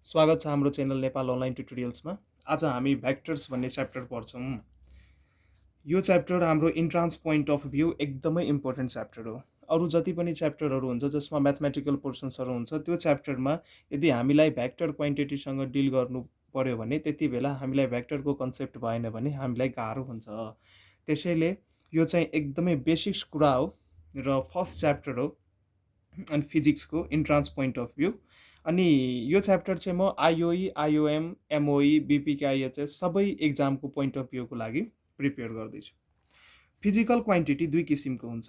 स्वागत छ हाम्रो च्यानल नेपाल अनलाइन ट्युटोरियल्समा। आज हामी भेक्टर्स भन्ने च्याप्टर पढ्छौँ। यो च्याप्टर हाम्रो इन्ट्रान्स पोइन्ट अफ भ्यू एकदमै इम्पोर्टेन्ट च्याप्टर हो। अरू जति पनि च्याप्टरहरू हुन्छ जसमा म्याथमेटिकल पोर्सन्सहरू हुन्छ त्यो च्याप्टरमा यदि हामीलाई भेक्टर क्वान्टिटीसँग डिल गर्नु पर्यो भने त्यति बेला हामीलाई भेक्टरको कन्सेप्ट भएन भने हामीलाई गाह्रो हुन्छ। त्यसैले यो चाहिँ एकदमै बेसिक्स कुरा हो र फर्स्ट च्याप्टर हो अनि फिजिक्सको इन्ट्रान्स पोइन्ट अफ भ्यू। अनि यो च्याप्टर चाहिँ म आइओई, आइओएम, एमओई, बिपिकेआइएचएस सबै एक्जामको पोइन्ट अफ भ्यूको लागि प्रिपेयर गर्दैछु। फिजिकल क्वान्टिटी दुई किसिमको हुन्छ।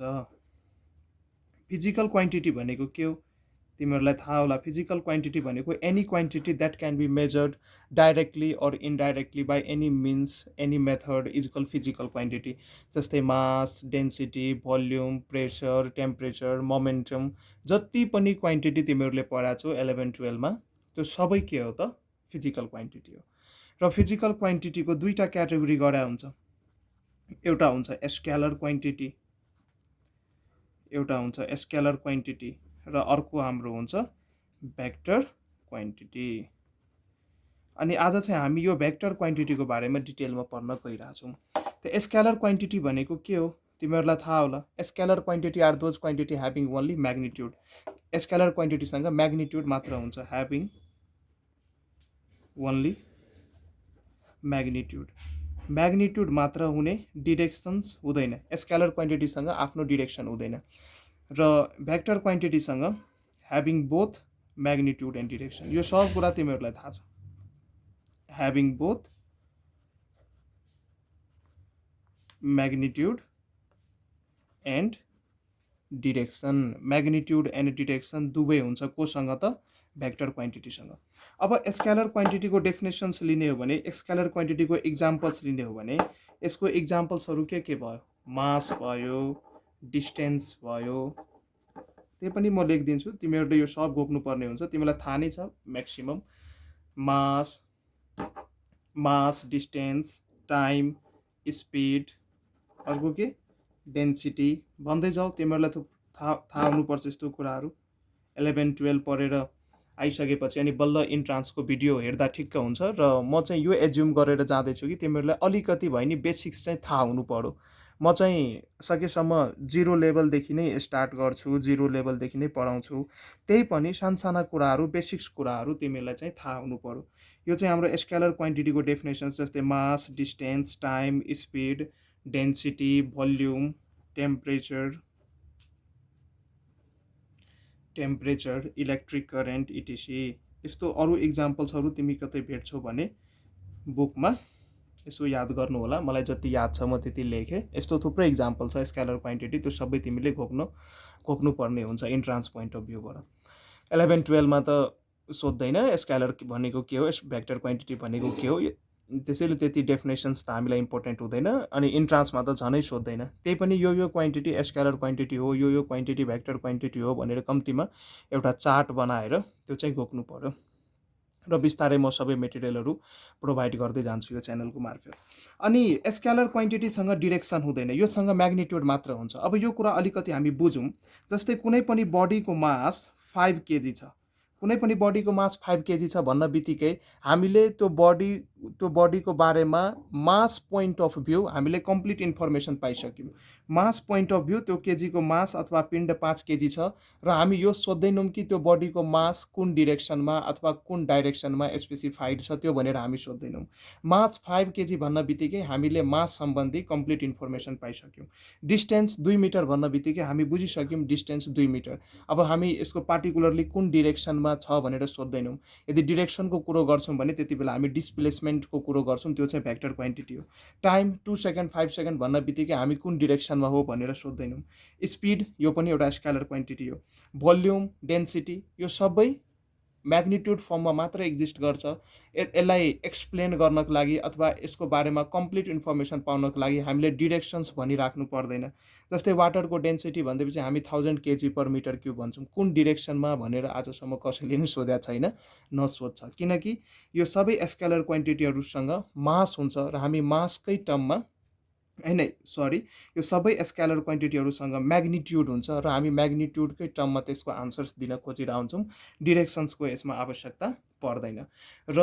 फिजिकल क्वान्टिटी भनेको के हो तिमीहरूलाई थाहा होला। फिजिकल क्वान्टिटी भनेको any quantity that can be measured directly or indirectly by any means any method is called physical quantity. जस्तै mass, density, volume, pressure, temperature, momentum, जति पनि क्वान्टिटी तिमीहरूले पढाएको छौ 11-12मा त्यो सबै के हो त फिजिकल क्वान्टिटी हो। र फिजिकल क्वान्टिटीको दुईवटा क्याटेगोरी गरा हुन्छ। एउटा हुन्छ स्केलर क्वान्टिटी, एउटा हुन्छ स्केलर क्वान्टिटी र अर्को हाम्रो हुन्छ भेक्टर क्वान्टिटी। अनि आज चाहिँ हामी यो भेक्टर क्वान्टिटीको बारेमा डिटेलमा पढ्न गइरहेछौँ। त्यो स्केलर क्वान्टिटी भनेको के हो तिमीहरूलाई थाहा होला। Scalar quantity are those quantity having only magnitude. स्केलर क्वान्टिटीसँग म्याग्निट्युड मात्र हुन्छ, ह्याभिङ ओन्ली म्याग्निट्युड। म्याग्निट्युड मात्र हुने, डिरेक्सन्स हुँदैन। स्केलर क्वान्टिटीसँग आफ्नो डिरेक्सन हुँदैन र भेक्टर क्वान्टिटीसँग having both magnitude and direction. यो सब कुरा तिमीहरूलाई थाहा छ। Having both magnitude and direction. Magnitude and direction दुवै हुन्छ कोसँग त भेक्टर क्वान्टिटीसँग। अब स्केलर क्वान्टिटीको डेफिनेसन्स लिने हो भने, स्केलर क्वान्टिटीको इक्जाम्पल्स लिने हो भने यसको इक्जाम्पल्सहरू के भयो? मास भयो, डिस्टेन्स भयो। त्यही पनि म लेखिदिन्छु, तिमीहरूले यो सब घोक्नुपर्ने हुन्छ। तिमीलाई थाहा नै छ म्याक्सिमम। मास, डिस्टेन्स, टाइम, स्पिड, अर्को के डेन्सिटी भन्दै जाऊ। तिमीहरूलाई थाहा हुनुपर्छ यस्तो कुराहरू। 11-12 पढेर आइसकेपछि अनि बल्ल इन्ट्रान्सको भिडियो हेर्दा ठिक्क हुन्छ। र म चाहिँ यो एज्युम गरेर जाँदैछु कि तिमीहरूलाई अलिकति भए नि बेसिक्स चाहिँ थाहा हुनु पर्यो। म चाहिँ सकेसम्म 0 लेभलदेखि नै स्टार्ट गर्छु, 0 लेभलदेखि नै पढाउँछु। त्यही पनि सानसाना कुराहरू, बेसिक्स कुराहरू तिमीहरूलाई चाहिँ थाहा हुनु पर्यो। यो चाहिँ हाम्रो स्केलर क्वान्टिटीको डेफिनेसन्स जस्तै mass, distance, time, speed, density, volume, temperature, electric current, ETC. यस्तो अरू इक्जाम्पल्सहरू तिमी कतै भेट्छौ भने बुकमा यसो याद गर्नु होला। मलाई जति याद छ म त्यति लेखेँ। यस्तो थुप्रै इक्जाम्पल छ स्केलर क्वान्टिटी, त्यो सबै तिमीले घोक्नुपर्ने हुन्छ इन्ट्रान्स पोइन्ट अफ भ्यूबाट। 11-12मा त सोध्दैन स्केलर भनेको के हो, भेक्टर क्वान्टिटी भनेको के हो। त्यसैले त्यति डेफिनेसन्स त हामीलाई इम्पोर्टेन्ट हुँदैन। अनि इन्ट्रान्समा त झनै सोध्दैन। त्यही पनि यो क्वान्टिटी स्केलर क्वान्टिटी हो, यो क्वान्टिटी भेक्टर क्वान्टिटी हो भनेर कम्तीमा एउटा चार्ट बनाएर त्यो चाहिँ घोक्नु पर्यो। र बिस्तारै म सबै मेटेरियलहरू प्रोभाइड गर्दै जान्छु यो च्यानलको मार्फत। अनि स्केलर क्वान्टिटीसँग डिरेक्सन हुँदैन, योसँग म्याग्निट्युड मात्र हुन्छ। अब यो कुरा अलिकति हामी बुझौँ। जस्तै कुनै पनि बडीको मास 5 केजी छ, कुनै पनि बडीको मास 5 केजी छ भन्न बित्तिकै हामीले त्यो बडीको बारेमा मास पोइन्ट अफ भ्यू हामीले कम्प्लिट इन्फर्मेसन पाइसक्यौँ। मास पोइन्ट अफ भ्यू त्यो केजीको मास अथवा पिण्ड 5 केजी छ र हामी यो सोध्दैनौँ कि त्यो बडीको मास कुन डिरेक्सनमा अथवा कुन डाइरेक्सनमा स्पेसिफाइड छ त्यो भनेर हामी सोध्दैनौँ। मास 5 केजी भन्न बित्तिकै हामीले मास सम्बन्धी कम्प्लिट इन्फर्मेसन पाइसक्यौँ। डिस्टेन्स 2 मिटर भन्न बित्तिकै हामी बुझिसक्यौँ डिस्टेन्स 2 मिटर। अब हामी यसको पार्टिकुलरली कुन डिरेक्सनमा छ भनेर सोध्दैनौँ। यदि डिरेक्सनको कुरो गर्छौँ भने त्यति बेला हामी डिस्प्लेसमेन्टको कुरो गर्छौँ, त्यो चाहिँ भेक्टर क्वान्टिटी हो। टाइम 2 सेकेन्ड 5 सेकेन्ड भन्न बित्तिकै हामी कुन डिरेक्सनमा हो भनेर सोध्दैनौँ। स्पिड यो पनि एउटा स्केलर क्वान्टिटी हो। भोल्युम, डेन्सिटी यो सबै म्याग्निट्युड फर्ममा मात्र एक्जिस्ट गर्छ। यसलाई एक्सप्लेन गर्नको लागि अथवा यसको बारेमा कम्प्लिट इन्फर्मेसन पाउनको लागि हामीले डिरेक्सन्स भनिराख्नु पर्दैन। जस्तै वाटरको डेन्सिटी भन्दैपछि हामी 1000 केजी पर मिटर क्युब भन्छौँ। कुन डिरेक्सनमा भनेर आजसम्म कसैले नि सोधेको छैन, नसोध्छ। किनकि यो सबै स्केलर क्वान्टिटीहरूसँग मास हुन्छ र हामी मासकै टर्ममा होइन सरी, यो सबै स्केलर क्वान्टिटीहरूसँग म्याग्निट्युड हुन्छ र हामी म्याग्निट्युडकै टर्ममा त्यसको आन्सर्स दिन खोजिरहेको हुन्छौँ। डिरेक्सन्सको यसमा आवश्यकता पर्दैन। र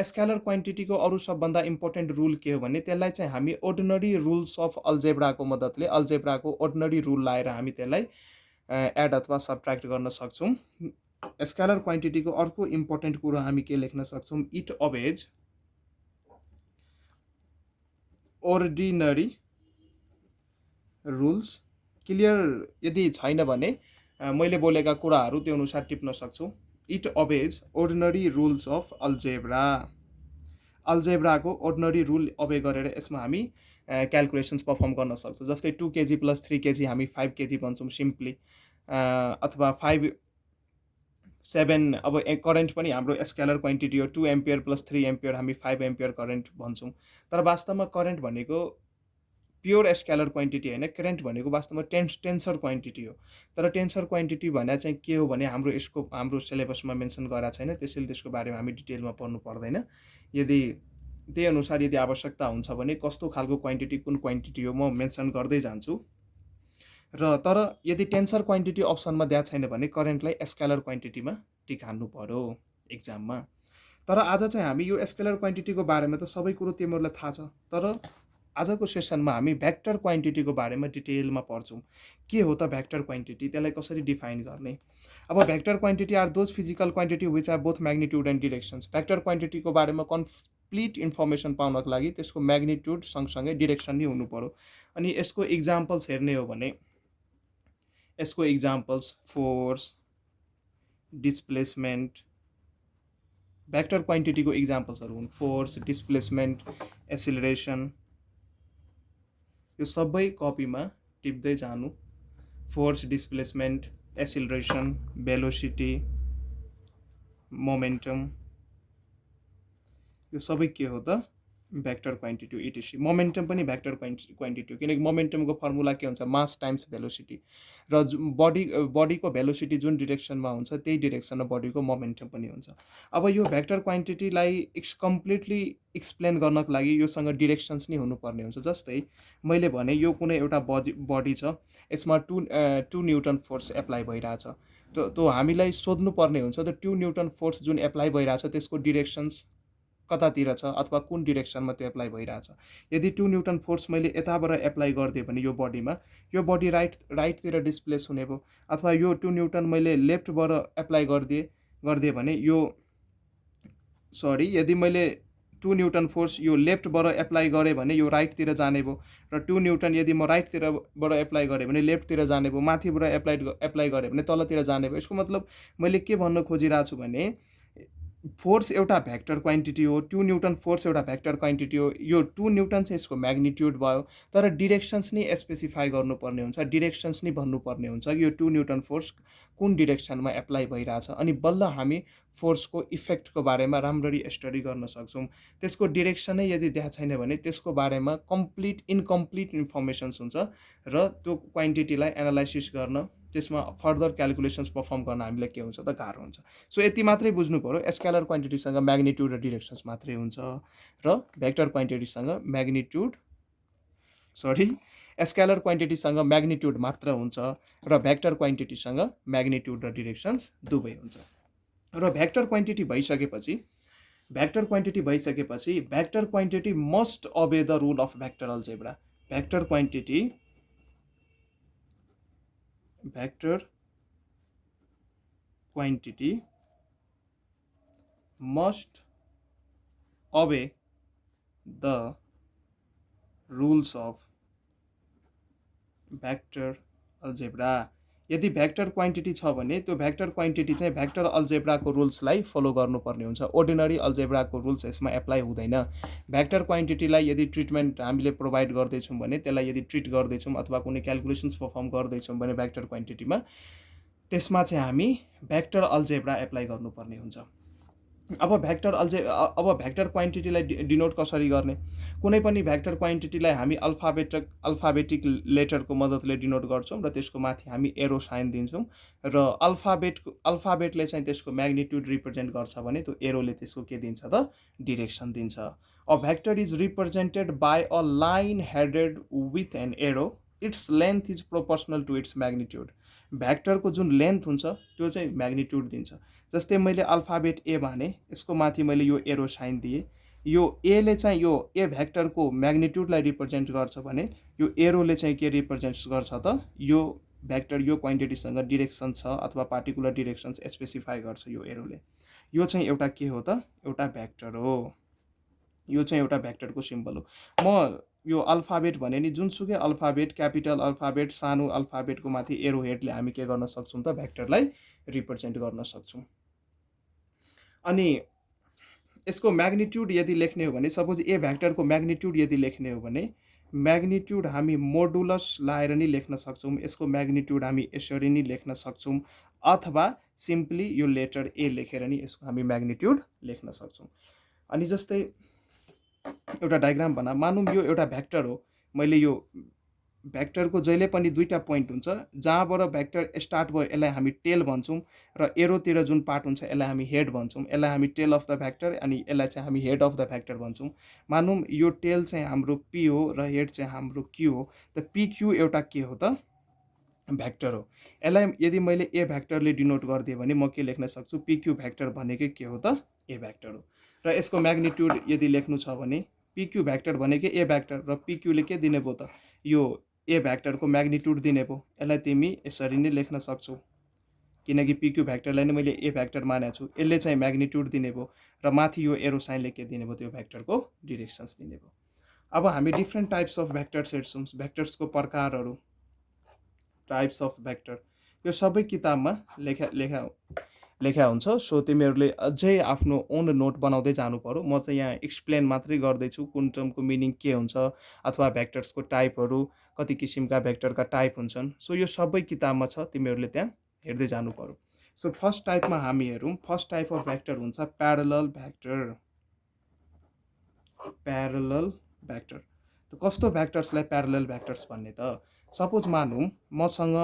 स्केलर क्वान्टिटीको अरू सबभन्दा इम्पोर्टेन्ट रुल के हो भने त्यसलाई चाहिँ हामी अर्डिनरी रुल्स अफ अल्जेब्राको मद्दतले अल्जेब्राको अर्डिनरी रुल लाएर हामी त्यसलाई एड अथवा सब्ट्र्याक्ट गर्न सक्छौँ। स्केलर क्वान्टिटीको अर्को इम्पोर्टेन्ट कुरो हामी के लेख्न सक्छौँ, it obeys ordinary rules. Clear यदि छैन भने मैले बोलेका कुराहरू त्यो अनुसार टिप्न सक्छौँ। It obeys ordinary rules of algebra. अल्जेब्राको अर्डिनरी रुल अबे गरेर यसमा हामी क्यालकुलेसन्स पर्फर्म गर्न सक्छौँ। जस्तै 2 kg + 3 kg हामी 5 kg भन्छौँ सिम्पली, अथवा 5 7 अब करेन्ट पनि हाम्रो स्केलर क्वान्टिटी हो। 2 एम्पियर + 3 एम्पियर हामी 5 एम्पियर करेन्ट भन्छौँ। तर वास्तवमा करेन्ट भनेको प्योर स्केलर क्वान्टिटी होइन, करेन्ट भनेको वास्तवमा टेन्सर क्वान्टिटी हो। तर टेन्सर क्वान्टिटी भने चाहिँ के हो भने हाम्रो सिलेबसमा मेन्सन गरेको छैन, त्यसैले त्यसको बारेमा हामी डिटेलमा पढ्नु पर्दैन। यदि त्यही अनुसार यदि आवश्यकता हुन्छ भने कस्तो खालको क्वान्टिटी कुन क्वान्टिटी हो म मेन्सन गर्दै जान्छु। र तर यदि टेन्सर क्वान्टिटी अप्सनमा दिएको छैन भने करेन्टलाई स्केलर क्वान्टिटीमा टिक हान्नु पर्यो एक्जाममा। तर आज चाहिँ हामी यो स्केलर क्वान्टिटीको बारेमा त सबै कुरो तिमीहरूलाई थाहा छ, तर आजको सेसनमा हामी भेक्टर क्वान्टिटीको बारेमा डिटेलमा पढ्छौँ। के हो त भेक्टर क्वान्टिटी, त्यसलाई कसरी डिफाइन गर्ने। अब vector quantity are those physical quantity which are both magnitude and directions. Vector क्वान्टिटीको बारेमा कम्प्लिट इन्फर्मेसन पाउनको लागि त्यसको म्याग्निट्युड सँगसँगै डिरेक्सन नै हुनु पर्यो। अनि यसको इक्जाम्पल्स हेर्ने हो भने यसको इक्जाम्पल्स फोर्स, डिस्प्लेसमेन्ट, भेक्टर क्वान्टिटीको इक्जाम्पल्सहरू हुन् फोर्स, डिस्प्लेसमेन्ट, एसिलरेसन। यो सबै कपीमा टिप्दै जानु। फोर्स, डिस्प्लेसमेन्ट, एसिलरेसन, भेलोसिटी, मोमेन्टम, यो सबै के हो त भेक्टर क्वान्टिटी हो। इटिसी मोमेन्टम पनि भेक्टर क्वान्टिटी हो, किनकि मोमेन्टमको फर्मुला के हुन्छ, मास टाइम्स भेलोसिटी। र बडीको भेलोसिटी जुन डिरेक्सनमा हुन्छ त्यही डिरेक्सनमा बडीको मोमेन्टम पनि हुन्छ। अब यो भेक्टर क्वान्टिटीलाई कम्प्लिटली एक्सप्लेन गर्नको लागि योसँग डिरेक्सन्स नै हुनुपर्ने हुन्छ। जस्तै मैले भने यो कुनै एउटा बडी छ, यसमा 2 न्युटन फोर्स एप्लाई भइरहेछ। त्यो हामीलाई सोध्नुपर्ने हुन्छ त 2 न्युटन फोर्स जुन एप्लाई भइरहेछ त्यसको डिरेक्सन्स कतातिर छ अथवा कुन डिरेक्सनमा त्यो एप्लाई भइरहेछ। यदि 2 न्युटन फोर्स मैले यताबाट एप्लाई गरिदिएँ भने यो बडीमा, यो बडी राइटतिर डिस्प्लेस हुने भयो। अथवा यो 2 न्युटन मैले लेफ्टबाट एप्लाई गरिदिएँ भने यो यदि मैले 2 न्युटन फोर्स यो लेफ्टबाट एप्लाई गरेँ भने यो राइटतिर जाने भयो। र 2 न्युटन यदि म राइटतिरबाट एप्लाई गरेँ भने लेफ्टतिर जाने भयो। माथिबाट एप्लाई गरेँ भने तलतिर जाने भयो। यसको मतलब मैले के भन्न खोजिरहेको छु भने फोर्स एउटा भेक्टर क्वान्टिटी हो। 2 न्युटन फोर्स एउटा भेक्टर क्वान्टिटी हो। यो 2 न्युटन चाहिँ यसको म्याग्निट्युड भयो। तर डिरेक्सन्स नै स्पेसिफाई गर्नुपर्ने हुन्छ, डिरेक्सन्स नै भन्नुपर्ने हुन्छ कि यो 2 न्युटन फोर्स कुन डिरेक्सनमा एप्लाई भइरहेछ। अनि बल्ल हामी फोर्सको इफेक्टको बारेमा राम्ररी स्टडी गर्न सक्छौँ। त्यसको डिरेक्सनै यदि देखाएको छैन भने त्यसको बारेमा इन्कम्प्लिट इन्फर्मेसन्स हुन्छ र त्यो क्वान्टिटीलाई एनालाइसिस गर्न, त्यसमा फर्दर क्यालकुलेसन्स पर्फर्म गर्न हामीलाई के हुन्छ त गाह्रो हुन्छ। सो यति मात्रै बुझ्नु पर्यो, स्केलर क्वान्टिटीसँग म्याग्निट्युड र डिरेक्सन्स मात्रै हुन्छ। र भेक्टर क्वान्टिटीसँग स्केलर क्वान्टिटीसँग म्याग्निट्युड मात्र हुन्छ र भेक्टर क्वान्टिटीसँग म्याग्निट्युड र डिरेक्सन्स दुवै हुन्छ। र भेक्टर क्वान्टिटी भइसकेपछि vector quantity must obey the rule of vector algebra. Vector quantity must obey the rules of vector algebra. यदि भेक्टर क्वान्टिटी छ भने त्यो भेक्टर क्वान्टिटी चाहिँ भेक्टर अल्जेब्राको रुल्सलाई फलो गर्नुपर्ने हुन्छ। अर्डिनरी अल्जेब्राको रुल्स यसमा एप्लाई हुँदैन। भेक्टर क्वान्टिटीलाई यदि ट्रिटमेन्ट हामीले प्रोभाइड गर्दैछौँ भने, त्यसलाई यदि ट्रिट गर्दैछौँ अथवा कुनै क्यालकुलेसन्स पर्फर्म गर्दैछौँ भने भेक्टर क्वान्टिटीमा, त्यसमा चाहिँ हामी भेक्टर अल्जेब्रा एप्लाई गर्नुपर्ने हुन्छ। अब भेक्टर क्वान्टिटीलाई डिनोट कसरी गर्ने? कुनै पनि भेक्टर क्वान्टिटीलाई हामी अल्फाबेटिक लेटरको मद्दतले डिनोट गर्छौँ र त्यसको माथि हामी एरो साइन दिन्छौँ र अल्फाबेटले चाहिँ त्यसको म्याग्निट्युड रिप्रेजेन्ट गर्छ भने त्यो एरोले त्यसको के दिन्छ त? डिरेक्सन दिन्छ। A vector is represented by a line headed with an arrow, its length is proportional to its magnitude. भेक्टरको जुन लेन्थ हुन्छ त्यो चाहिँ म्याग्निट्युड दिन्छ। जस्तै मैले अल्फाबेट ए भने यसको माथि मैले यो एरो साइन दिएँ, यो एले चाहिँ यो ए भेक्टरको म्याग्निट्युडलाई रिप्रेजेन्ट गर्छ भने यो एरोले चाहिँ के रिप्रेजेन्ट गर्छ त? यो भेक्टर यो क्वान्टिटीसँग डिरेक्सन छ अथवा पार्टिकुलर डिरेक्सन्स स्पेसिफाई गर्छ यो एरोले। यो चाहिँ एउटा के हो त? एउटा भेक्टर हो। यो चाहिँ एउटा भेक्टरको सिम्बल हो। म यो अल्फाबेट भने नि जुनसुकै अल्फाबेट, क्यापिटल अल्फाबेट, सानो अल्फाबेटको माथि एरो हेडले हामी के गर्न सक्छौँ त? भेक्टरलाई रिप्रेजेन्ट गर्न सक्छौँ। अनि यसको म्याग्निट्युड यदि लेख्ने हो भने, सपोज ए भेक्टरको म्याग्निट्युड यदि लेख्ने हो भने म्याग्निट्युड हामी मोडुलस लाएर नि लेख्न सक्छौँ। यसको म्याग्निट्युड हामी यसरी नि लेख्न सक्छौँ अथवा सिम्पली यो लेटर ए लेखेर नि यसको हामी म्याग्निट्युड लेख्न सक्छौँ। अनि जस्तै एउटा डायग्राम मानौँ यो एउटा भेक्टर हो। मैले यो भेक्टरको जहिले पनि दुईटा पोइन्ट हुन्छ, जहाँबाट भेक्टर स्टार्ट भयो यसलाई हामी टेल भन्छौँ र एरोतिर जुन पार्ट हुन्छ यसलाई हामी हेड भन्छौँ। यसलाई हामी टेल अफ द भेक्टर अनि यसलाई चाहिँ हामी हेड अफ द भेक्टर भन्छौँ। मानौँ यो टेल चाहिँ हाम्रो पी हो र हेड चाहिँ हाम्रो क्यू हो। त पिक्यू एउटा के हो त? भेक्टर हो। यसलाई यदि मैले ए भेक्टरले डिनोट गरिदिएँ भने म के लेख्न सक्छु? पिक्यू भेक्टर भनेकै के हो त? ए भेक्टर हो। र यसको म्याग्निट्युड यदि लेख्नु छ भने पिक्यू भेक्टर भनेकै ए भेक्टर र पिक्यूले के दिने भयो त? यो ए भेक्टरको म्याग्निट्युड दिने भयो। यसलाई तिमी यसरी नै लेख्न सक्छौ किनकि पिक्यू भेक्टरलाई नै मैले ए भेक्टर मानेको छु। यसले चाहिँ म्याग्निट्युड दिने भयो र माथि यो एरो साइनले के दिने भयो? त्यो भेक्टरको डिरेक्सन्स दिने भयो। अब हामी डिफ्रेन्ट टाइप्स अफ भेक्टर्स हेर्छौँ। भेक्टर्सको प्रकारहरू, टाइप्स अफ भेक्टर, यो सबै किताबमा लेखा हुन्छ। सो तिमीहरूले अझै आफ्नो ओन नोट बनाउँदै जानु पर्यो। म चाहिँ यहाँ एक्सप्लेन मात्रै गर्दैछु कुन टर्मको मिनिङ के हुन्छ अथवा भेक्टर्सको टाइपहरू, कति किसिमका भेक्टरका टाइप हुन्छन्। सो यो सबै किताबमा छ, तिमीहरूले त्यहाँ हेर्दै जानु पर्यो। सो फर्स्ट टाइपमा हामी हेरौँ। फर्स्ट टाइप अफ भेक्टर हुन्छ प्यारलल भेक्टर। प्यारलल भेक्टर त कस्तो भेक्टर्सलाई प्यारलल भेक्टर्स भन्ने त? सपोज मानौँ मसँग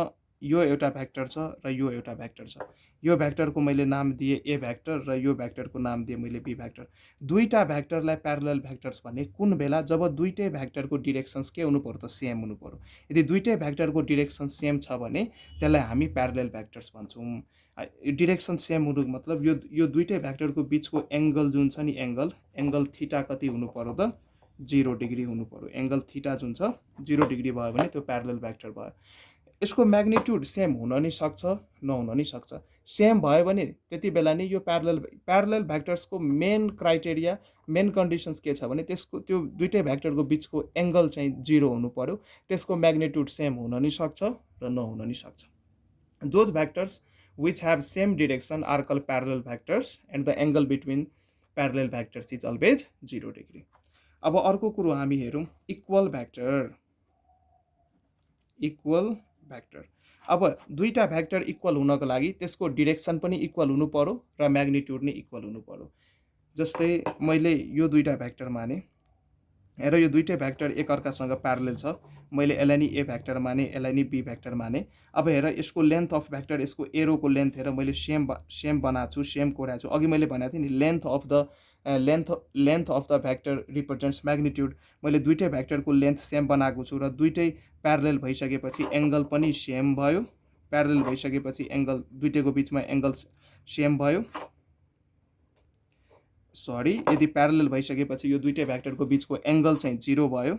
यो एउटा भेक्टर छ र यो एउटा भेक्टर छ। यो भेक्टरको मैले नाम दिएँ ए भेक्टर र यो भेक्टरको नाम दिएँ मैले बी भेक्टर। दुईटा भेक्टरलाई प्यारलल भेक्टर्स भन्ने कुन बेला? जब दुईटै भेक्टरको डिरेक्सन्स के हुनु पर्यो त? सेम हुनु पर्यो। यदि दुईटै भेक्टरको डिरेक्सन सेम छ भने त्यसलाई हामी प्यारलल भेक्टर्स भन्छौँ। डिरेक्सन सेम हुनुको मतलब यो दुईटै भेक्टरको बिचको एङ्गल जुन छ नि, एङ्गल थीटा कति हुनु पर्यो त? 0 डिग्री हुनु पर्यो। एङ्गल थीटा जुन छ 0 डिग्री भयो भने त्यो प्यारलल भेक्टर भयो। यसको म्याग्निट्युड सेम हुन नि सक्छ, नहुन नि सक्छ। सेम भयो भने त्यति बेला नै यो प्यारलल भेक्टर्सको मेन क्राइटेरिया, मेन कन्डिसन्स के छ भने त्यो दुईटै भेक्टरको बिचको एङ्गल चाहिँ 0 हुनु पर्यो। त्यसको म्याग्निट्युड सेम हुन नि सक्छ र नहुन नि सक्छ। Those vectors which have same direction are called parallel vectors and the angle between parallel vectors is always 0 degree. अब अर्को कुरो हामी हेरौँ इक्वल भेक्टर। इक्वल भेक्टर, अब दुईटा भेक्टर इक्वल हुनको लागि त्यसको डिरेक्सन पनि इक्वल हुनु पर्यो र म्याग्निट्युड नै इक्वल हुनु पर्यो। जस्तै मैले यो दुईटा भेक्टर माने र यो दुईटै भेक्टर एकअर्कासँग प्यारलल छ। मैले यसलाई नि ए भेक्टर माने, यसलाई नि बी भेक्टर माने। अब हेर यसको लेन्थ अफ भेक्टर, यसको एरोको लेन्थ हेर मैले सेम बनाएको छु, सेम कोरेको छु। अघि मैले भनेको थिएँ नि length of the vector represents magnitude. मैले दुईटै भेक्टरको लेन्थ सेम बनाएको छु र दुईटै प्यारलल भइसकेपछि एङ्गल पनि सेम भयो। प्यारलल भइसकेपछि एङ्गल दुईटैको बिचमा एङ्गल सेम भयो। यदि प्यारलल भइसकेपछि यो दुईटै भेक्टरको बिचको एङ्गल चाहिँ 0 भयो।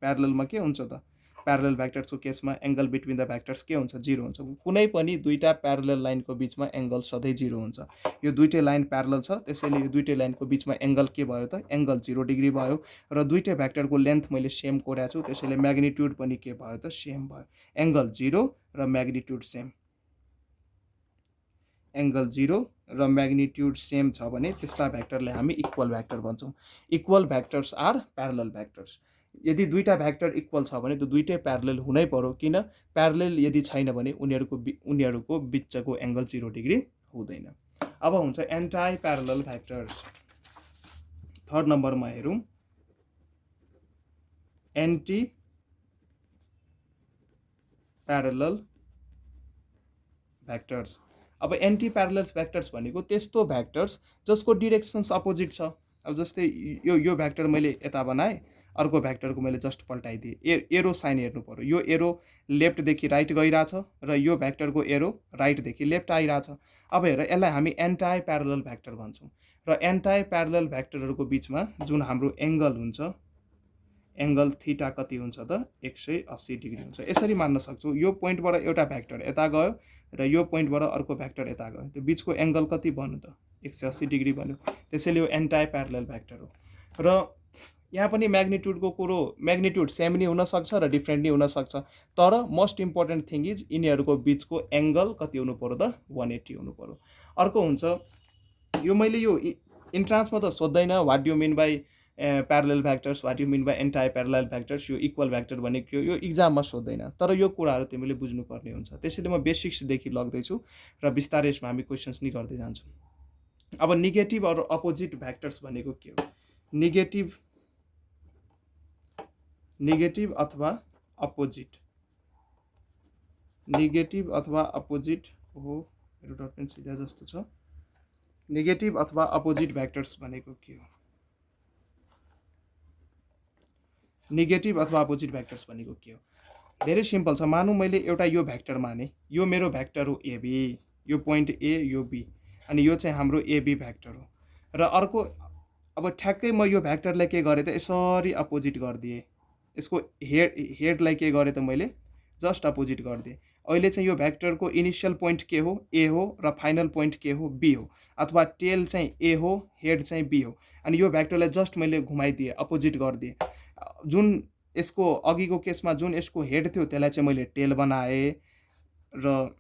प्यारललमा के हुन्छ त? प्यारलल भेक्टर्सको केसमा एङ्गल बिट्विन द भेक्टर्स के हुन्छ? 0 हुन्छ। कुनै पनि दुईटा प्यारलल लाइनको बिचमा एङ्गल सधैँ 0 हुन्छ। यो दुईटै लाइन प्यारलल छ, त्यसैले यो दुईटै लाइनको बिचमा एङ्गल के भयो त? एङ्गल 0 डिग्री भयो र दुईटै भेक्टरको लेन्थ मैले सेम कोरेको छु, त्यसैले म्याग्निट्युड पनि के भयो त? सेम भयो। एङ्गल 0 र म्याग्निट्युड सेम। एङ्गल 0 र म्याग्निट्युड सेम छ भने त्यस्ता भेक्टरलाई हामी इक्वल भेक्टर भन्छौँ। Equal vectors are parallel vectors. यदि दुईटा भेक्टर इक्वल छ भने त्यो दुईटै प्यारलल हुनै पर्यो। किन? प्यारलल यदि छैन भने उनीहरूको बिचको एङ्गल 0 डिग्री हुँदैन। अब हुन्छ एन्टाई प्यारलल भ्याक्टर्स। थर्ड नम्बरमा हेरौँ एन्टी प्यारलल भ्याक्टर्स। अब एन्टी प्यारलल भ्याक्टर्स भनेको त्यस्तो भ्याक्टर्स जसको डिरेक्सन्स अपोजिट छ। अब जस्तै यो भ्याक्टर मैले यता बनाएँ, अर्को भ्याक्टरको मैले जस्ट पल्टाइदिएँ। एरो साइन हेर्नु पर्यो, यो एरो लेफ्टदेखि राइट गइरहेछ र यो भ्याक्टरको एरो राइटदेखि लेफ्ट आइरहेछ। अब हेर, यसलाई हामी एन्टाई प्यारलल भ्याक्टर भन्छौँ र एन्टाई प्यारलल भ्याक्टरहरूको बिचमा जुन हाम्रो एङ्गल हुन्छ, एङ्गल थीटा कति हुन्छ त 180 डिग्री हुन्छ। यसरी मान्न सक्छौँ यो पोइन्टबाट एउटा भ्याक्टर यता गयो र यो पोइन्टबाट अर्को भ्याक्टर यता गयो, त्यो बिचको एङ्गल कति बन्यो त 180 डिग्री बन्यो। त्यसैले यो एन्टाई प्यारलल भ्याक्टर हो। र यहाँ पनि म्याग्निट्युडको कुरो, म्याग्निट्युड सेम नि हुनसक्छ र डिफ्रेन्ट नि हुनसक्छ, तर मोस्ट इम्पोर्टेन्ट थिङ इज यिनीहरूको बिचको एङ्गल कति हुनु पर्यो त 180 हुनु पर्यो। अर्को हुन्छ यो मैले यो इन्ट्रान्समा त सोध्दैन what you mean by parallel vectors, what you mean by anti parallel vectors, यो इक्वल भ्याक्टर भनेको यो इक्जाममा सोध्दैन, तर यो कुराहरू तिमीले बुझ्नुपर्ने हुन्छ। त्यसैले म बेसिक्सदेखि लग्दैछु र बिस्तारै यसमा हामी क्वेसन्स नि गर्दै जान्छौँ। अब नेगेटिभ अर अपोजिट भ्याक्टर्स भनेको के हो? नेगेटिभ अथवा अपोजिट, नेगेटिभ अथवा अपोजिट हो, मेरो डट पेन सिधा जस्तो छ। नेगेटिभ अथवा अपोजिट भ्याक्टर्स भनेको के हो? नेगेटिभ अथवा अपोजिट भ्याक्टर्स भनेको के हो? धेरै सिम्पल छ। मानौँ मैले एउटा यो भ्याक्टर माने, यो मेरो भ्याक्टर हो एबी, यो पोइन्ट ए यो बी, अनि यो चाहिँ हाम्रो एबी भ्याक्टर हो। र अर्को, अब ठ्याक्कै म यो भ्याक्टरलाई के गरेँ त यसरी अपोजिट गरिदिएँ, यसको हेडलाई के गरेँ त मैले जस्ट अपोजिट गरिदिएँ। अहिले चाहिँ यो भ्याक्टरको इनिसियल पोइन्ट के हो? ए हो र फाइनल पोइन्ट के हो? बी हो, अथवा टेल चाहिँ ए हो, हेड चाहिँ बी हो। अनि यो भ्याक्टरलाई जस्ट मैले घुमाइदिएँ, अपोजिट गरिदिएँ। जुन यसको अघिको केसमा जुन यसको हेड थियो त्यसलाई चाहिँ मैले टेल बनाएँ, र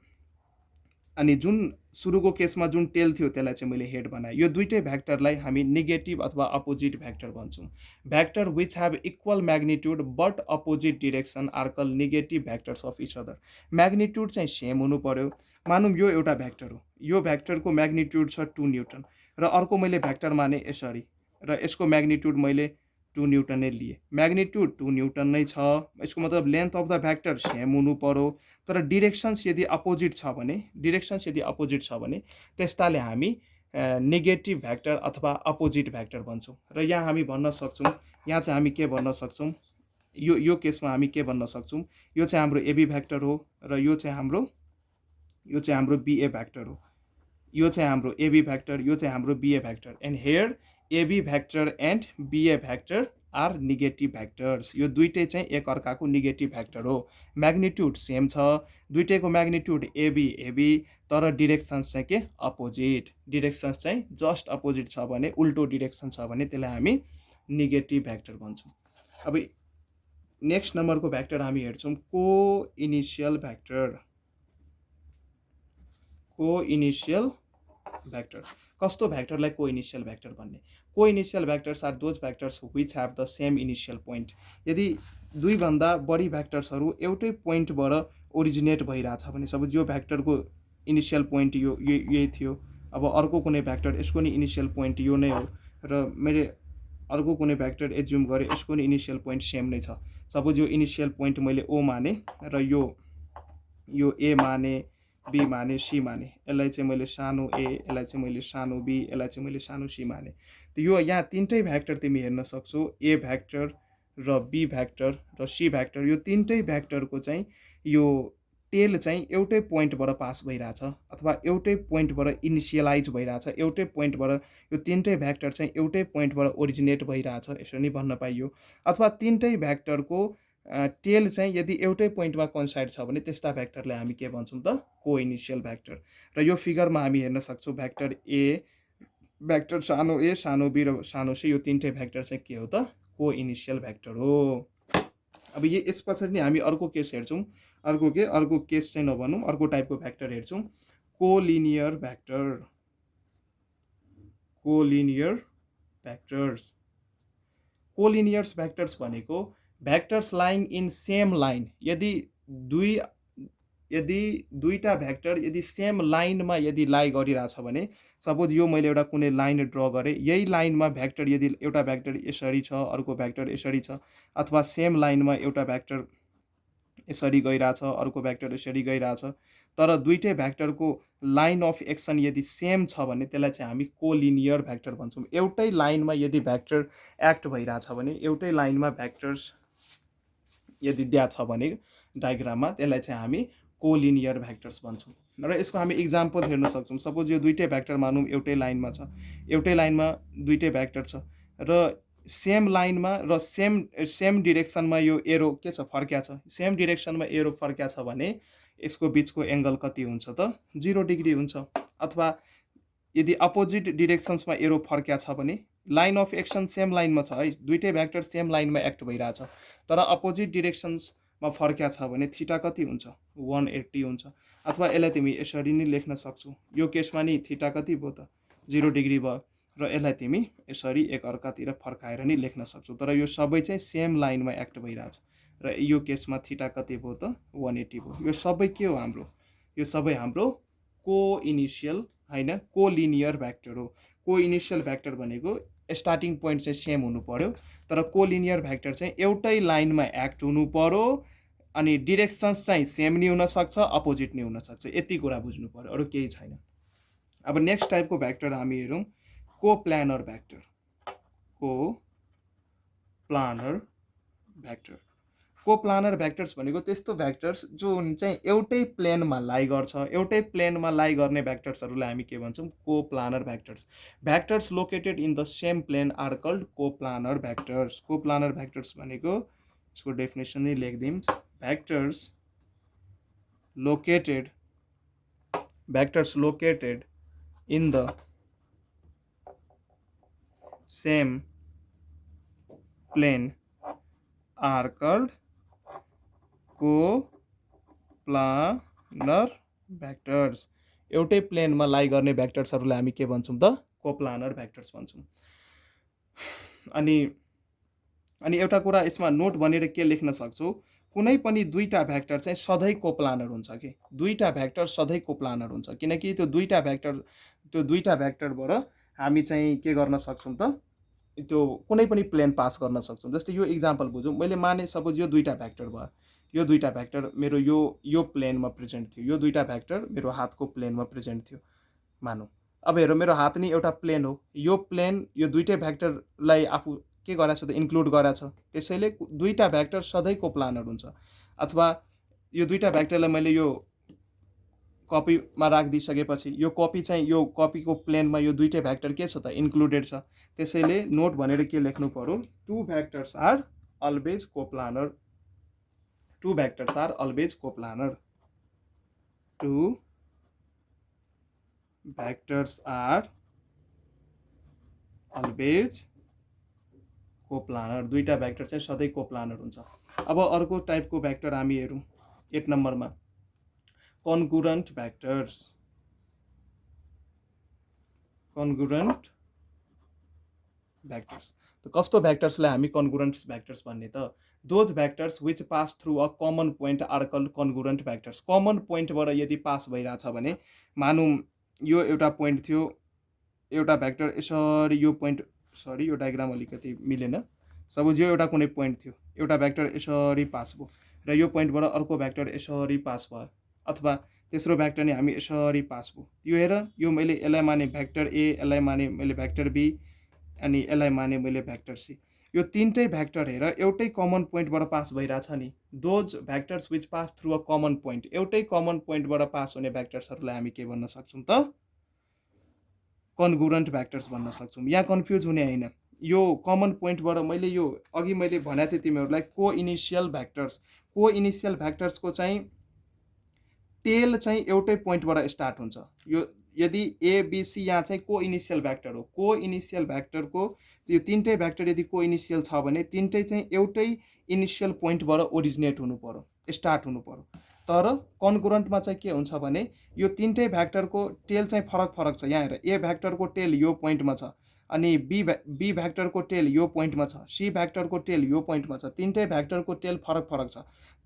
अनि जुन सुरुको केसमा जुन टेल थियो त्यसलाई चाहिँ मैले हेड बनाएँ। यो दुईटै भ्याक्टरलाई हामी नेगेटिभ अथवा अपोजिट भ्याक्टर भन्छौँ। Vector which have equal magnitude but opposite direction are called negative vectors of each other. Magnitude चाहिँ सेम हुनु पर्यो। मानौँ यो एउटा भ्याक्टर हो, यो भ्याक्टरको म्याग्निट्युड छ 2 न्युटन, र अर्को मैले भ्याक्टर माने यसरी, र यसको म्याग्निट्युड मैले 2 न्युटन नै लिए। म्याग्निट्युड 2 न्युटन नै छ, यसको मतलब length of the vector same हुनु पर्यो। तर डिरेक्सन्स यदि अपोजिट छ भने त्यस्ताले हामी नेगेटिभ भ्याक्टर अथवा अपोजिट भ्याक्टर भन्छौँ। र यहाँ हामी भन्न सक्छौँ, यहाँ चाहिँ हामी के भन्न सक्छौँ, यो केसमा हामी के भन्न सक्छौँ, यो चाहिँ हाम्रो एबी भ्याक्टर हो र यो चाहिँ हाम्रो बिए भ्याक्टर हो। यो चाहिँ हाम्रो एबी भ्याक्टर, यो चाहिँ हाम्रो B A vector. And here A B vector and B A vector are negative vectors. यो दुइटै चाहिँ एक अर्काको नेगेटिभ भ्याक्टर हो। म्याग्निट्युड सेम छ, दुइटैको म्याग्निट्युड एबी, तर डिरेक्सन्स चाहिँ के? अपोजिट। डिरेक्सन्स चाहिँ जस्ट अपोजिट छ भने, उल्टो डिरेक्सन छ भने त्यसलाई हामी नेगेटिभ भ्याक्टर भन्छौँ। अब नेक्स्ट नम्बरको भ्याक्टर हामी हेर्छौँ coinitial vector. Coinitial vector. कस्तो भ्याक्टरलाई को इनिसियल भ्याक्टर भन्ने? Coinitial vectors are those vectors which have the same initial point. यदि दुईभन्दा बढी भ्याक्टर्सहरू एउटै पोइन्टबाट ओरिजिनेट भइरहेछ भने, सपोज यो भ्याक्टरको इनिसियल पोइन्ट यही थियो, अब अर्को कुनै भ्याक्टर यसको नि इनिसियल पोइन्ट यो नै हो, र मैले अर्को कुनै भ्याक्टर एज्युम गरेँ यसको नि इनिसियल पोइन्ट सेम नै छ। सपोज यो इनिसियल पोइन्ट मैले ओ माने र यो ए माने, बी माने, सी माने, यसलाई चाहिँ मैले सानो ए, यसलाई चाहिँ मैले सानो बी, यसलाई चाहिँ मैले सानो सी माने। त यो यहाँ तिनटै भ्याक्टर तिमी हेर्न सक्छौ, ए भ्याक्टर र बी भ्याक्टर र सी भ्याक्टर। यो तिनटै भ्याक्टरको चाहिँ यो टेल चाहिँ एउटै पोइन्टबाट पास भइरहेछ, अथवा एउटै पोइन्टबाट इनिसियलाइज भइरहेछ, एउटै पोइन्टबाट यो तिनटै भ्याक्टर चाहिँ एउटै पोइन्टबाट ओरिजिनेट भइरहेछ, यसरी नै भन्न पाइयो। अथवा तिनटै भ्याक्टरको टेल चाहिँ यदि एउटै पोइन्टमा कोइन्साइड छ भने त्यस्ता भ्याक्टरलाई हामी के भन्छौँ त? को इनिसियल भ्याक्टर। र यो फिगरमा हामी हेर्न सक्छौँ भ्याक्टर ए, भ्याक्टर सानो ए, सानो बी र सानो सी, यो तिनटै भ्याक्टर चाहिँ के हो त? को इनिसियल भ्याक्टर हो। अब यस पछाडि नै हामी अर्को केस हेर्छौँ, अर्को केस चाहिँ नभनौँ, अर्को टाइपको भ्याक्टर हेर्छौँ, collinear vector. Collinear vectors. Collinears vectors भनेको vectors lying in same line. यदि यदि दुईटा भेक्टर यदि सेम लाइनमा यदि लाई गरिरहेछ भने, सपोज यो मैले एउटा कुनै लाइन ड्र गरेँ, यही लाइनमा भेक्टर यदि एउटा भेक्टर यसरी छ, अर्को भेक्टर यसरी छ, अथवा सेम लाइनमा एउटा भेक्टर यसरी गइरहेछ, अर्को भेक्टर यसरी गइरहेछ, तर दुईटै भेक्टरको लाइन अफ एक्सन यदि सेम छ भने त्यसलाई चाहिँ हामी कोलिनियर भेक्टर भन्छौँ। एउटै लाइनमा यदि भेक्टर एक्ट भइरहेछ भने, एउटै लाइनमा भेक्टर्स यदि दिया छ भने डायग्राममा, त्यसलाई चाहिँ हामी कोलिनियर भेक्टर्स भन्छौँ। र यसको हामी इक्जाम्पल हेर्न सक्छौँ। सपोज यो दुईटै भेक्टर मानौँ एउटै लाइनमा छ, एउटै लाइनमा दुईटै भेक्टर छ र सेम लाइनमा र सेम डिरेक्सनमा यो एरो के छ, फर्क्या छ। सेम डिरेक्सनमा एरो फर्क्या छ भने यसको बिचको एङ्गल कति हुन्छ त 0 डिग्री हुन्छ। अथवा यदि अपोजिट डिरेक्सन्समा एरो फर्क्या छ भने लाइन अफ एक्सन सेम लाइनमा छ है, दुईटै भेक्टर सेम लाइनमा एक्ट भइरहेछ, तर अपोजिट डिरेक्सन्समा फर्क्या छ भने थीटा कति हुन्छ 180 हुन्छ। अथवा यसलाई तिमी यसरी नै लेख्न सक्छौ, यो केसमा नि थीटा कति भयो त 0 डिग्री भयो, र यसलाई तिमी यसरी एकअर्कातिर फर्काएर नि लेख्न सक्छौ। तर यो सबै चाहिँ सेम लाइनमा एक्ट भइरहेछ र यो केसमा थीटा कति भयो त 180 भयो। यो सबै के हो हाम्रो, यो सबै हाम्रो को इनिसियल हैन, कोलिनियर भेक्टर हो। को इनिसियल भेक्टर भनेको स्टार्टिङ पोइन्ट चाहिँ सेम हुनु पर्यो, तर कोलिनियर भेक्टर चाहिँ एउटै लाइनमा एक्ट हुनु पर्यो, अनि डिरेक्सन्स चाहिँ सेम नि हुन सक्छ, अपोजिट नि हुन सक्छ। यति कुरा बुझ्नु पर्यो, अरु केही छैन। अब नेक्स्ट टाइपको भेक्टर हामी हेरौँ coplanar vector. Coplanar vector, coplanar vectors भनेको त्यस्तो भेक्टर्स जो चाहिँ एउटै प्लेनमा लाई गर्छ, एउटै प्लेनमा लाई गर्ने भेक्टर्सहरूलाई हामी के भन्छौँ, coplanar vectors. Vectors located in the same plane are called coplanar vectors. Coplanar vectors भनेको इसको डेफिनेसन नै लेखिदिउँ, vectors located in the same plane are called coplanar vectors. एउटै प्लेनमा लाई गर्ने भेक्टर्सहरूलाई हामी के भन्छौँ त, कोप्लानर भेक्टर्स भन्छौँ। अनि एउटा कुरा यसमा नोट भनेर के लेख्न सक्छौ, कुनै पनि दुईटा भेक्टर चाहिँ सधैँ कोप्लानर हुन्छ कि, दुईटा भेक्टर सधैँ कोप्लानर हुन्छ, किनकि त्यो दुईटा भेक्टरबाट हामी चाहिँ के गर्न सक्छौँ त, त्यो कुनै पनि प्लेन पास गर्न सक्छौँ। जस्तै यो इक्जाम्पल बुझौँ, मैले माने सपोज यो दुईटा भेक्टर भयो, यो दुईटा भेक्टर मेरो यो प्लेनमा प्रेजेन्ट थियो, यो दुईटा भेक्टर मेरो हातको प्लेनमा प्रेजेन्ट थियो मानौँ। अब हेर, मेरो हात नि एउटा प्लेन हो, यो प्लेन यो दुईटै भेक्टरलाई आफू के गराछ त, इन्क्लुड गराछ, त्यसैले दुईटा भेक्टर सधैँ कोप्लानर हुन्छ। अथवा यो दुईटा भेक्टरलाई मैले यो कपीमा राखिदिइसकेपछि यो कपी चाहिँ यो कपीको प्लेनमा यो दुईटै भेक्टर के छ त, इन्क्लुडेड छ। त्यसैले नोट भनेर के लेख्नु पर्यो, two vectors are always coplanar. Two vectors are always coplanar. Two vectors are always coplanar. दुईटा भेक्टर चाहिँ सधैँ कोप्लानर हुन्छ। अब अर्को टाइपको भेक्टर हामी हेरौँ 8 नम्बरमा, कन्गुरेन्ट भेक्टर्स। कन्गुरेन्ट भेक्टर्स त कस्तो भेक्टर्सलाई हामी कन्गुरेन्ट भेक्टर्स भन्ने त, those vectors which pass through a common point are called concurrent vectors. Common पोइन्टबाट यदि पास भइरहेछ भने, मानौँ यो एउटा पोइन्ट थियो, एउटा भेक्टर यसरी यो पोइन्ट, सरी यो डायग्राम अलिकति मिलेन, सपोज यो एउटा कुनै पोइन्ट थियो, एउटा भेक्टर यसरी पास भयो र यो पोइन्टबाट अर्को भेक्टर यसरी पास भयो, अथवा तेस्रो भेक्टर नि हामी यसरी पास भयो। यो हेर, यो मैले यसलाई माने भेक्टर ए, यसलाई माने मैले भेक्टर बी, अनि यसलाई माने मैले भेक्टर सी। यो तीनटै भेक्टर हेर एउटै कमन पोइन्टबाट पास भइरहेछ नि, those vectors which pass through a common point. एउटै कमन पोइन्टबाट पास हुने भेक्टर्सहरूलाई हामी के भन्न सक्छौँ त, कन्गुरेन्ट भेक्टर्स भन्न सक्छौँ। यहाँ कन्फ्युज हुने होइन, यो कमन पोइन्टबाट मैले यो अघि मैले भनेको थिएँ तिमीहरूलाई को इनिसियल भेक्टर्स। को इनिसियल भेक्टर्सको चाहिँ टेल चाहिँ एउटै पोइन्टबाट स्टार्ट हुन्छ। यो यदि एबिसी यहाँ चाहिँ को इनिसियल भेक्टर हो, को इनिसियल भेक्टरको यो तीनटै भेक्टर यदि को इनिसियल छ भने तीनटै चाहिँ एउटै इनिसियल पोइन्टबाट ओरिजिनेट हुनु पर्यो, स्टार्ट हुनु पर्यो। तर कन्गुरेन्टमा चाहिँ के हुन्छ भने यो तीनटै भेक्टरको टेल चाहिँ फरक फरक छ। यहाँ हेर, ए भेक्टरको टेल यो पोइन्टमा छ, अनि बी भेक्टरको टेल यो पोइन्टमा छ, सी भेक्टरको टेल यो पोइन्टमा छ। तीनटै भेक्टरको टेल फरक फरक छ,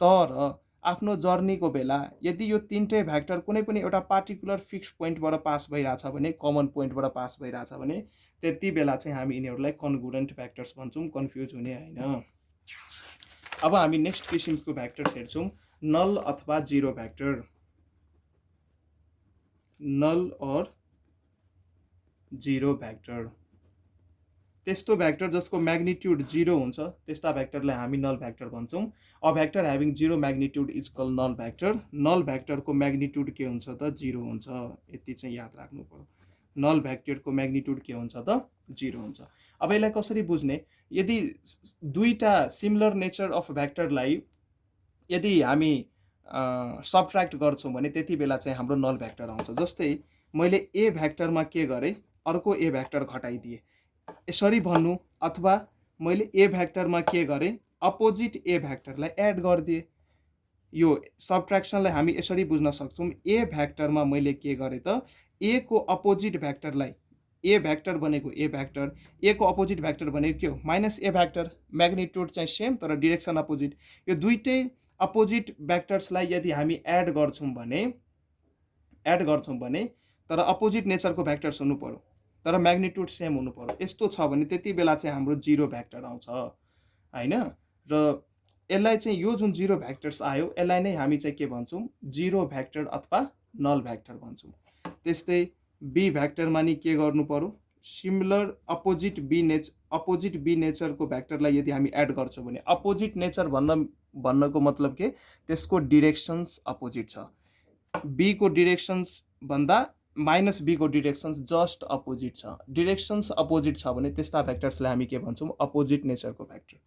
तर आफ्नो जर्नीको बेला यदि यो तीनटै भ्याक्टर कुनै पनि एउटा पार्टिकुलर फिक्स पोइन्टबाट पास भइरहेछ भने, कमन पोइन्टबाट पास भइरहेछ भने त्यति बेला चाहिँ हामी यिनीहरूलाई कन्ग्रुएन्ट भ्याक्टर्स भन्छौँ, कन्फ्युज हुने होइन। अब हामी नेक्स्ट किसिमको भ्याक्टर्स हेर्छौँ, नल अथवा zero vector. Null or zero vector, त्यस्तो भ्याक्टर जसको म्याग्निट्युड 0 हुन्छ त्यस्ता भ्याक्टरलाई हामी नल भ्याक्टर भन्छौँ। A vector having 0 magnitude is called null vector. Null भ्याक्टरको म्याग्निट्युड के हुन्छ त 0 हुन्छ, यति चाहिँ याद राख्नु पर्यो। नल भ्याक्टरको म्याग्निट्युड के हुन्छ त 0 हुन्छ। अब यसलाई कसरी बुझ्ने, यदि दुईटा सिमिलर नेचर अफ भ्याक्टरलाई यदि हामी सबट्र्याक्ट गर्छौँ भने त्यति बेला चाहिँ हाम्रो नल भ्याक्टर आउँछ। जस्तै मैले ए भ्याक्टरमा के गरेँ, अर्को ए भ्याक्टर घटाइदिएँ, यसरी भन्नु, अथवा मैले ए भ्याक्टरमा के गरेँ, अपोजिट ए भ्याक्टरलाई एड गरिदिएँ। यो सबट्र्याक्सनलाई हामी यसरी बुझ्न सक्छौँ, ए भ्याक्टरमा मैले के गरेँ त, ए को अपोजिट भ्याक्टरलाई, ए भ्याक्टर भनेको ए भ्याक्टर, ए को अपोजिट भ्याक्टर भनेको के हो, माइनस ए भ्याक्टर, म्याग्निट्युड चाहिँ सेम तर डिरेक्सन अपोजिट। यो दुईटै अपोजिट भ्याक्टर्सलाई यदि हामी एड गर्छौँ भने तर अपोजिट नेचरको भ्याक्टर्स हुनु पर्यो, तर म्याग्निट्युड सेम हुनु पर्यो। यस्तो छ भने त्यति बेला चाहिँ हाम्रो जिरो भ्याक्टर आउँछ हैन। र यसलाई चाहिँ यो जुन जिरो भ्याक्टर्स आयो यसलाई नै हामी चाहिँ के भन्छौँ, जिरो भ्याक्टर अथवा नल भ्याक्टर भन्छौँ। त्यस्तै बी भ्याक्टरमा नि के गर्नु पर्यो, सिमिलर अपोजिट बी नेचरको भ्याक्टरलाई यदि हामी एड गर्छौँ भने, अपोजिट नेचर भन्नको मतलब के, त्यसको डिरेक्सन्स अपोजिट छ। बी को डिरेक्सन्स भन्दा माइनस बी को डिरेक्सन्स जस्ट अपोजिट छ। डिरेक्सन्स अपोजिट छ भने त्यस्ता भ्याक्टर्सलाई हामी के भन्छौँ, अपोजिट नेचरको भ्याक्टर।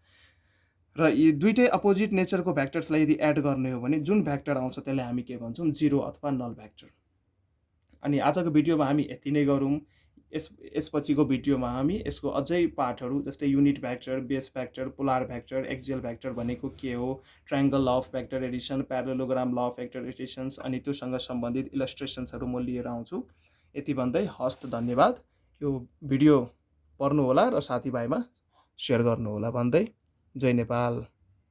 र यी दुईटै अपोजिट नेचरको भ्याक्टर्सलाई यदि एड गर्ने हो भने जुन भ्याक्टर आउँछ त्यसलाई हामी के भन्छौँ, जिरो अथवा नल भ्याक्टर। अनि आजको भिडियोमा हामी यति नै गरौँ। यसपछिको भिडियोमा हामी यसको अझै पार्टहरू जस्तै unit vector, base vector, polar vector, axial vector भनेको के हो, triangle law of vector Edison, प्यारालोग्राम law of vector Edison's अनि त्योसँग सम्बन्धित इलस्ट्रेसन्सहरू म लिएर आउँछु। यति भन्दै हस्त धन्यवाद। यो भिडियो पढ्नुहोला र साथीभाइमा सेयर गर्नुहोला भन्दै जय नेपाल।